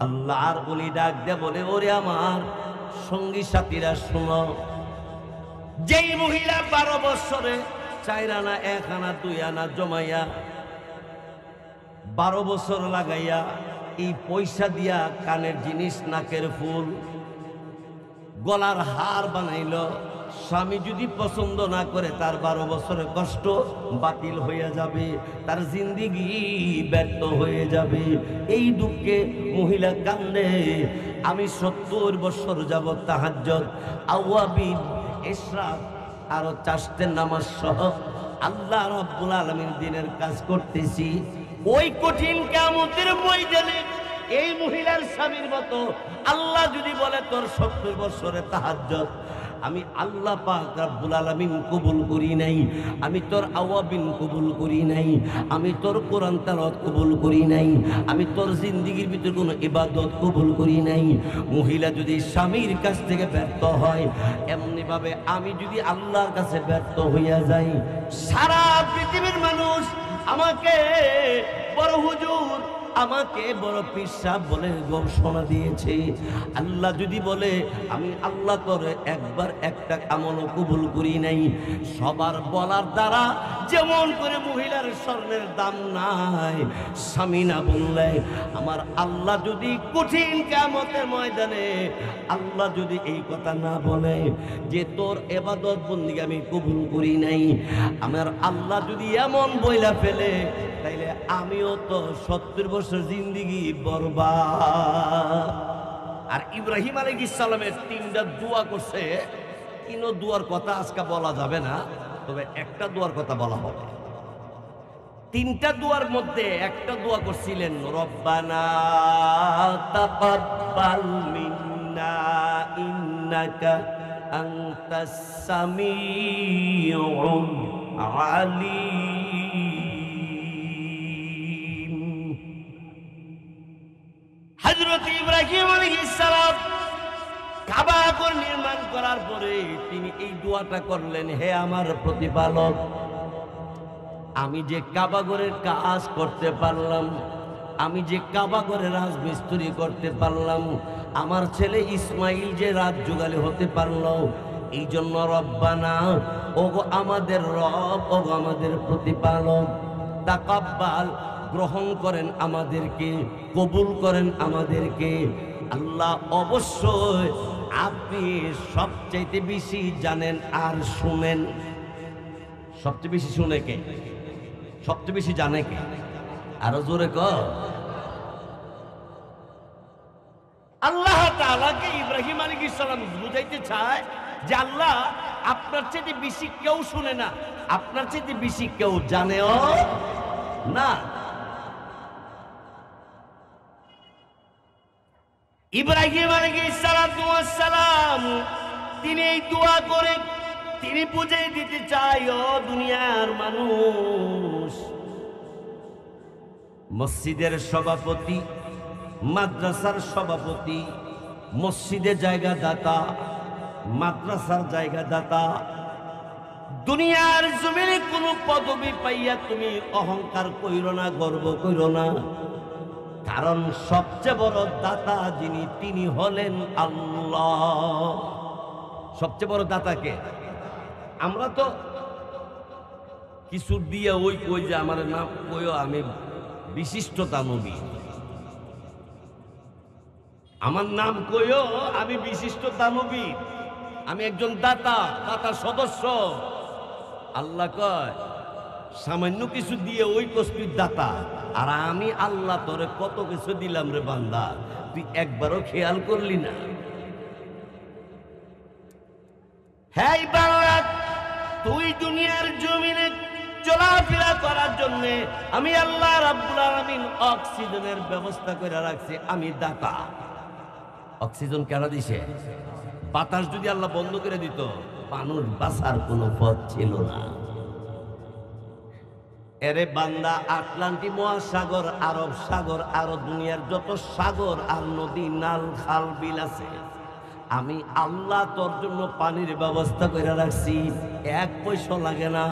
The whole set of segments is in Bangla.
আল্লাহর ওলি ডাক দে বলে, ওরে আমার সঙ্গী সাথীরা শোনো, যেই মহিলা 12 বছরে 4 আনা 1 আনা 2 আনা জমাইয়া 12 বছর লাগাইয়া এই পয়সা দিয়া কানের জিনিস, নাকের ফুল, গলার হার বানাইল, স্বামী যদি পছন্দ না করে তার 12 বছরের কষ্ট বাতিল হইয়া যাবে, তার জিন্দিগি ব্যর্থ হয়ে যাবে। এই দুঃখে মহিলা কান্দে। আমি 70 বছর যাবত তাহাজ্জুদ, আওয়াবিন, ইশরাক আরো 4টে নামাজ সহ আল্লাহ রাব্বুল আলামিন দিনের কাজ করতেছি। ওই কঠিন কিয়ামতের ময়দানে এই মহিলার স্বামীর মতো আল্লাহ যদি বলে তোর 70 বছরে তাহাজ্জুদ, আমি আল্লাহ পাক রব্বুল আলামিন কবুল করি নাই, আমি তোর আওয়াবিন কবুল করি নাই, আমি তোর কোরআন তেলাওয়াত কবুল করি নাই, আমি তোর জিন্দেগির ভিতরে কোনো ইবাদত কবুল করি নাই। মহিলা যদি স্বামীর কাছ থেকে ব্যর্থ হয়, এমনি ভাবে আমি যদি আল্লাহর কাছে ব্যর্থ হইয়া যাই, সারা পৃথিবীর মানুষ আমাকে বড় হুজুর, আমাকে বড় পীর সাহেব বলে ঘোষণা দিয়েছে। আল্লাহ যদি বলে আমি আল্লাহ করে একবার একটা আমলও কবুল করি নাই, সবার বলার দ্বারা যেমন করে মহিলার স্বর্ণের দাম নাই, স্বামী না বললে আমার আল্লাহ যদি কঠিন কিয়ামতের ময়দানে আল্লাহ যদি এই কথা না বলে যে তোর ইবাদত বন্দেগী আমি কবুল করি নাই, আমার আল্লাহ যদি এমন বইলা ফেলে, তাইলে আমিও তো 70 বছর জিন্দেগি বরবাদ। আর ইব্রাহিম আলাইহিস সালামের 3টা দোয়া করছে, 3 দোয়ার কথা আজকে বলা যাবে না, তবে একটা দোয়ার কথা বলা হবে। 3টা দোয়ার মধ্যে একটা দোয়া করছিলেন, রব্বানা তাকাব্বাল মিন্না ইন্নাকা আনতাস সামিউল আলিম। হযরত ইব্রাহিম আলাইহিস সালাম কাবা ঘর নির্মাণ করার পরে তিনি এই দোয়াটা করলেন, হে আমার প্রতিপালক, আমি যে কাবা ঘরের কাজ করতে পারলাম, আমি যে কাবা ঘরের রাজমিস্ত্রি করতে পারলাম, আমার ছেলে ইসমাইল যে রাত জোগালি হতে পারলো, এই জন্য রব্বানা, ওগো আমাদের রব, ওগো আমাদের প্রতিপালক, তাকাব্বাল, গ্রহণ করেন আমাদেরকে, কবুল করেন আমাদেরকে। আল্লাহ অবশ্যই আপনি সবচাইতে বেশি জানেন আর শুনেন। সবচেয়ে বেশি শুনে কে? সবচেয়ে বেশি জানে কে? আরো জোরে কর। আল্লাহ তাআলাকে ইব্রাহিম আলাইহিস সালাম বুঝাইতে চায় যে আল্লাহ আপনার চেয়ে বেশি কেউ শুনে না, আপনার চেয়ে বেশি কেউ জানেও না। ইব্রাহিম আলাইহিস সালাম তিনি এই দোয়া করে তিনি বুঝিয়ে দিতে চায়, ও দুনিয়ার মানুষ, মসজিদের সভাপতি, মাদ্রাসার সভাপতি, মসজিদের জায়গা দাতা, মাদ্রাসার জায়গা দাতা, দুনিয়ার জমিনে কোনো পদবি পাইয়া তুমি অহংকার কইরো না, গর্ব কইরো না, কারণ সবচেয়ে বড় দাতা যিনি তিনি হলেন আল্লাহ। সবচেয়ে বড় দাতাকে আমরা তো কিছু দিয়ে ওই কই যে আমার নাম কইও আমি বিশিষ্টতা নবী, আমার নাম কইও আমি বিশিষ্টতা নবী, আমি একজন দাতা, দাতা সদস্য। আল্লাহ কয় সামান্য কিছু দিয়ে ওই কষ্টি দাতা, আর আমি আল্লাহ তোরে কত কিছু দিলাম রে বান্দা, তুই একবারও খেয়াল করলি না। হ্যাঁ বাংলা, তুই দুনিয়ার জমিনে চলাফেরা করার জন্য আমি আল্লাহ রাব্বুল আলামিন অক্সিজেনের ব্যবস্থা করে রাখছি, আমি দাতা। অক্সিজেন কেন দিছে? বাতাস যদি আল্লাহ বন্ধ করে দিত, মানুষ বাঁচার কোনো পথ ছিল না। এরে বান্দা, আটলান্টিক মহাসাগর, আরব সাগর, আরো দুনিয়ার যত সাগর আর নদী, নাল, খাল, বিল আছে, আমি আল্লাহ তোর জন্য পানির ব্যবস্থা করে রাখছি, 1 পয়সা লাগে না।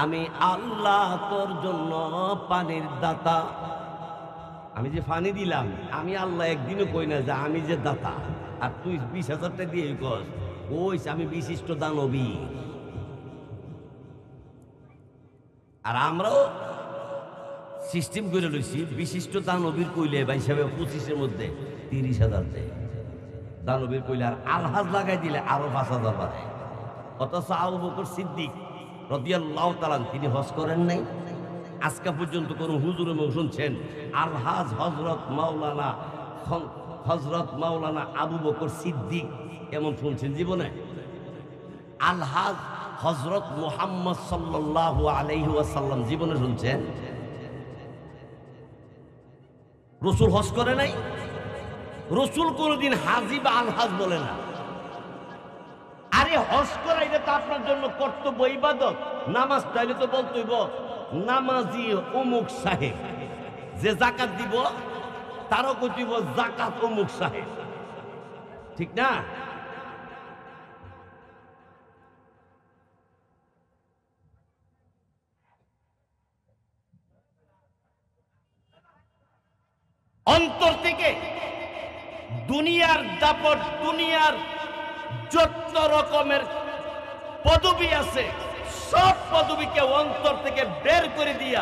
আমি আল্লাহ তোর জন্য পানির দাতা, আমি যে ফানি দিলাম, আমি আল্লাহ একদিনও কই না যে আমি যে দাতা, আর তুই 20,000 টাকা দিয়ে কস ওইস আমি বিশিষ্ট দানবী। আর আমরাও সিস্টেম করে লইছি, বিশিষ্ট দানবীর কইলে ভাই হিসাবে 25-এর মধ্যে 30,000 দেয় দানবীর কইলে, আর আলহাজ লাগাই দিলে আরো 5,000 বাড়ে। অথচ আবু বকর সিদ্দিক রাদিয়াল্লাহু তাআলা তিনি হজ করেন নাই। আজকে পর্যন্ত কোন হুজুরে শুনছেন আলহাজ হজরত মাওলানা আবু বকর সিদ্দিক এমন শুনছেন জীবনে? আলহাজ হজরত মুহাম্মদ সাল্লাল্লাহু আলাইহি ওয়াসাল্লাম জীবনে শুনছেন? রসুল হজ করে নাই। রসুল কোনদিন হাজি বা আলহাজ বলে না। আরে হজ করা এটা তো আপনার জন্য কর্তব্য, ইবাদত। নামাজ চাইলে তো বলতেইব নামাজি অমুক সাহেব। যে জাকাত দিব তারও কইব জাকাত অমুক সাহেব, ঠিক না? অন্তর থেকে দুনিয়ার দাপট, দুনিয়ার যত রকমের পদবি আছে সব পদবিকে অন্তর থেকে বের করে দিয়া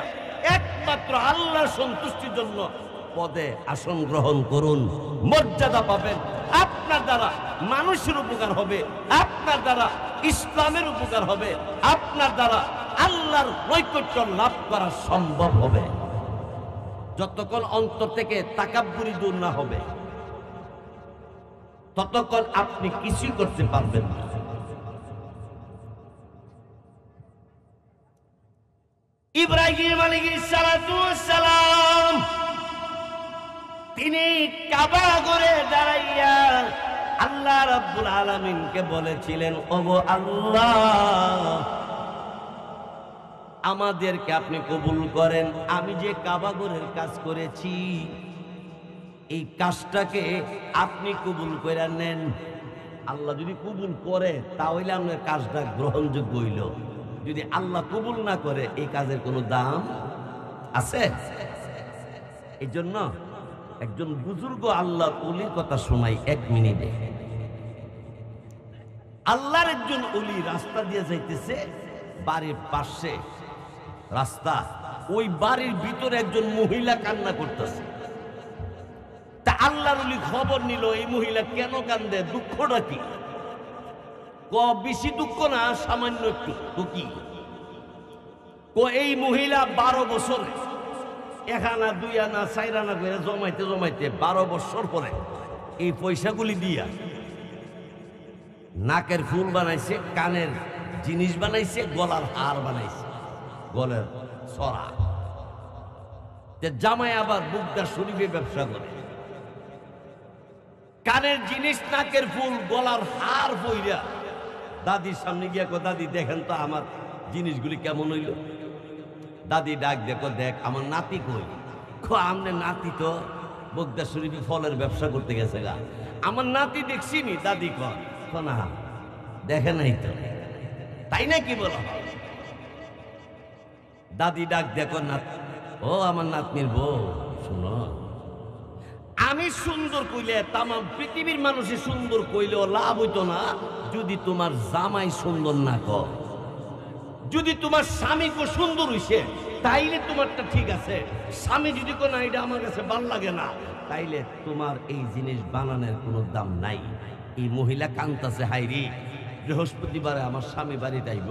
একমাত্র আল্লাহর সন্তুষ্টির জন্য পদে আসন গ্রহণ করুন। মর্যাদা পাবেন, আপনার দ্বারা মানুষের উপকার হবে, আপনার দ্বারা ইসলামের উপকার হবে, আপনার দ্বারা আল্লাহর নৈকট্য লাভ করা সম্ভব হবে। যতক্ষণ অন্তর থেকে তাকাব্বুরি দূর না হবে ততক্ষণ আপনি কিছুই করতে পারবেন না। ইব্রাহিম আলাইহিস সালাম তিনি কাবা ঘরে দাঁড়াইয়া আল্লাহ রাব্বুল আলামিনকে বলেছিলেন, ওগো আল্লাহ আমাদেরকে আপনি কবুল করেন। আমি যে কাবা ঘরের কাজ করেছি এই কাজটাকে আপনি কবুল করে নেন। আল্লাহ যদি কবুল করে তাহলে আপনার কাজটা গ্রহণযোগ্য হইল। যদি আল্লাহ কবুল না করে এই কাজের কোনো দাম আছে? এই জন্য একজন বুজুর্গ আল্লাহর ওলির কথা শোনাই 1 মিনিটে। আল্লাহর একজন ওলি রাস্তা দিয়ে যাইতেছে, বাড়ির পাশে রাস্তা, ওই বাড়ির ভিতরে একজন মহিলা কান্না করতেছে। তা আল্লাহর ওলি খবর নিল এই মহিলা কেন কান্দে, দুঃখটা কি? বেশি দুঃখ না, সামান্য একটু। তো কি? এই মহিলা 12 বছরে 1 আনা 2 আনা 4 আনা করে জমাইতে জমাইতে 12 বছর পরে এই পয়সাগুলি দিয়া নাকের ফুল বানাইছে, কানের জিনিস বানাইছে, গলার হার বানাইছে, গলার সরা। জামাই আবার বুকদা শরীফে ব্যবসা করে, কানের জিনিস, নাকের ফুল, গলার হার বইরা দাদির সামনে গিয়া কো, দাদি দেখেন তো আমার জিনিসগুলি কেমন হইল। দাদি ডাক দেখো, দেখ আমার নাতি কই। আমনে নাতি তো বগদা শরীফে ফলের ব্যবসা করতে গেছে গা, আমার নাতি দেখছি নি। দাদি না দেখে নাই তো, তাই না কি বলো? দাদি ডাক দেখো, না ও আমার নাতনির বউ, শোনো আমি সুন্দর কইলে তাম পৃথিবীর মানুষে সুন্দর কইলেও লাভ হইতো না যদি তোমার জামাই সুন্দর না কর। যদি তোমার স্বামী কো সুন্দর হইছে তাইলে তোমারটা ঠিক আছে। স্বামী যদি কো না এটা আমার কাছে ভাল লাগে না, তাইলে তোমার এই জিনিস বানানোর কোনো দাম নাই। এই মহিলা কান্তাছে, হাইরি বৃহস্পতিবারে আমার স্বামী বাড়িতে আইব,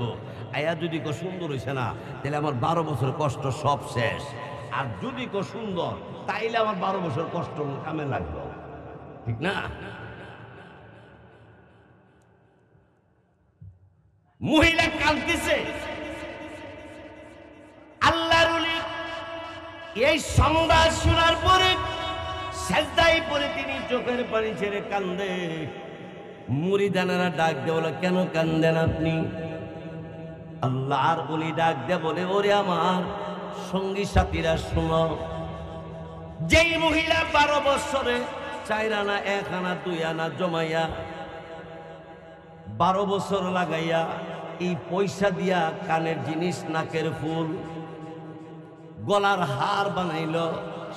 আয়া যদি কো সুন্দর হইছে না তাহলে আমার 12 বছর কষ্ট সব শেষ। আর যদি কো সুন্দর তাইলে আমার 12 বছর কষ্ট কামে লাগলো, ঠিক না? মহিলা কাঁদতেছে। আল্লাহর ওলি এই সংবাদ শোনার পরে সেজদায় পড়ে তিনি চোখের পানি ছেড়ে কান্দে। মুরিদানেরা ডাক দিয়ে বলে, কেন কান্দেন আপনি? আল্লাহর ওলি ডাক দিয়ে বলে, ওরে আমার সঙ্গী সাথীরা শোনো, যেই মহিলা 12 বছরে 4 আনা 1 আনা 2 আনা জমাইয়া 12 বছর লাগাইয়া এই পয়সা দিয়া কানের জিনিস, নাকের ফুল, গলার হার বানাইল,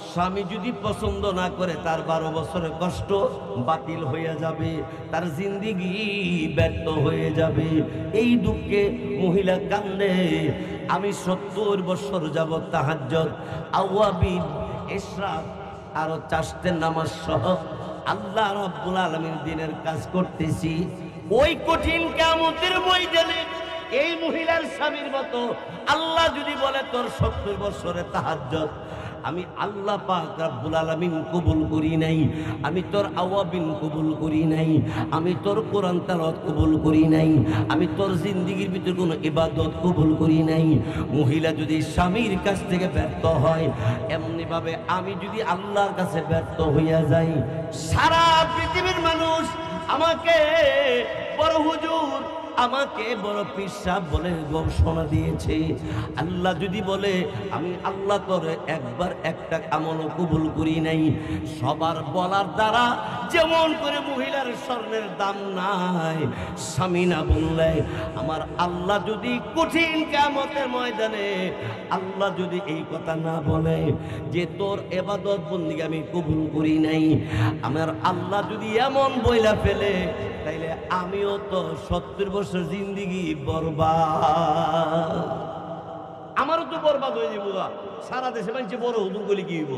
স্বামী যদি পছন্দ না করে তার 12 বছরের কষ্ট বাতিল হয়ে যাবে, তার জিন্দেগি ব্যর্থ হয়ে যাবে। এই দুঃখে মহিলা কান্দে। আমি 70 বছর যাবত তাহাজ্জুদ, আওয়াবিন, ইশরাক আরো 4টে নামাজ সহ আল্লাহ রাব্বুল আলামিন দিনের কাজ করতেছি। ওই কঠিন কিয়ামতের ময়দানে এই মহিলার স্বামীর মতো আল্লাহ যদি বলে তোর 70 বছরের তাহাজ্জুদ আমি আল্লাহ পাক রব্বুল আলামিন কবুল করি নাই, আমি তোর আওয়াবিন কবুল করি নাই, আমি তোর কোরআন তেলাওয়াত কবুল করি নাই, আমি তোর জিন্দেগির ভিতর কোনো ইবাদত কবুল করি নাই। মহিলা যদি স্বামীর কাছ থেকে ব্যর্থ হয়, এমনি ভাবে আমি যদি আল্লাহর কাছে ব্যর্থ হইয়া যাই, সারা পৃথিবীর মানুষ আমাকে বড় হুজুর, আমাকে বড় পীর সাহেব বলে ঘোষণা দিয়েছে। আল্লাহ যদি বলে আমি আল্লাহ করে একবার একটা আমলও কবুল করি নাই, সবার বলার দ্বারা যেমন করে মহিলার স্বর্ণের দাম নাই, স্বামী না বললে আমার আল্লাহ যদি কঠিন কিয়ামতের ময়দানে আল্লাহ যদি এই কথা না বলে যে তোর ইবাদত বন্দেগী আমি কবুল করি নাই, আমার আল্লাহ যদি এমন বইলা ফেলে, তাইলে আমিও তো 70 বছর জিন্দেগি বরবাদ, আমারও তো বরবাদ হয়ে যাবো। সারা দেশে মানুষ বড় হুজুর বলে কি হইব?